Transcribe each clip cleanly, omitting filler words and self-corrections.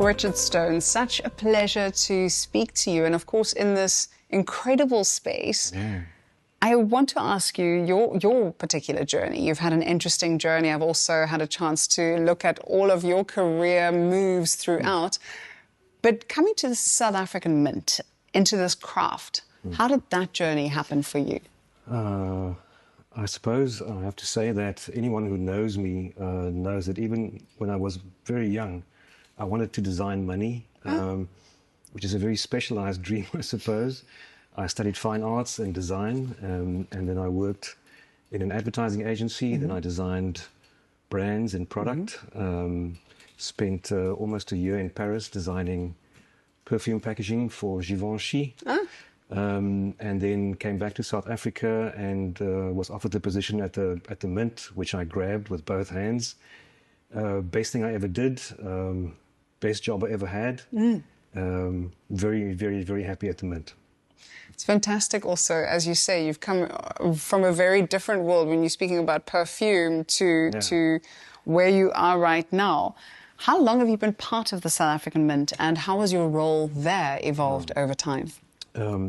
Richard Stone, such a pleasure to speak to you. And of course, in this incredible space, I want to ask you your particular journey. You've had an interesting journey. I've also had a chance to look at all of your career moves throughout. But coming to the South African Mint, into this craft, how did that journey happen for you? I suppose I have to say that anyone who knows me knows that even when I was very young, I wanted to design money, which is a very specialized dream, I suppose. I studied fine arts and design, and then I worked in an advertising agency. Then I designed brands and product. Spent almost a year in Paris designing perfume packaging for Givenchy. And then came back to South Africa and was offered the position at the Mint, which I grabbed with both hands. Best thing I ever did, best job I ever had. Very, very, very happy at the Mint. It's fantastic also, as you say, you've come from a very different world when you're speaking about perfume to where you are right now. How long have you been part of the South African Mint, and how has your role there evolved over time?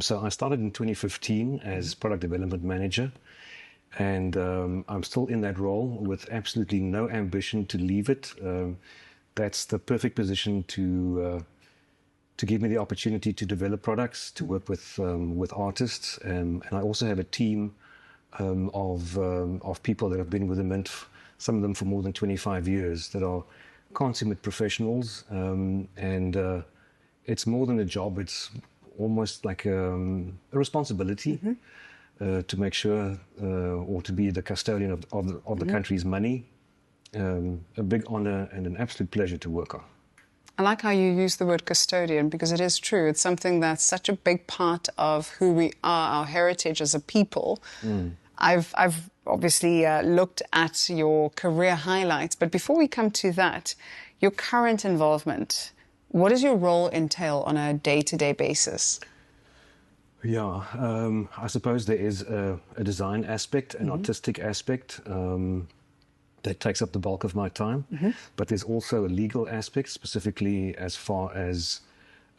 So I started in 2015 as product development manager, and I'm still in that role with absolutely no ambition to leave it. That's the perfect position to give me the opportunity to develop products, to work with artists, and I also have a team of people that have been with the Mint, some of them for more than 25 years, that are consummate professionals, and it's more than a job. It's almost like a responsibility to make sure or to be the custodian of the country's money. A big honor and an absolute pleasure to work on. I like how you use the word custodian, because it is true. It's something that's such a big part of who we are, our heritage as a people. I've obviously looked at your career highlights, but before we come to that, your current involvement, what does your role entail on a day-to-day basis? Yeah, I suppose there is a design aspect, an artistic aspect that takes up the bulk of my time. But there's also a legal aspect, specifically as far as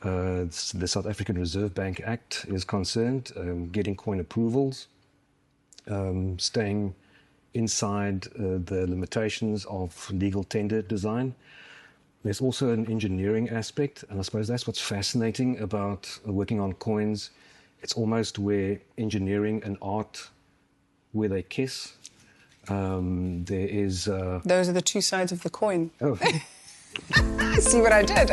the South African Reserve Bank Act is concerned, getting coin approvals, staying inside the limitations of legal tender design. There's also an engineering aspect, and I suppose that's what's fascinating about working on coins. It's almost where engineering and art, where they kiss. There is... Those are the two sides of the coin. Oh. See what I did?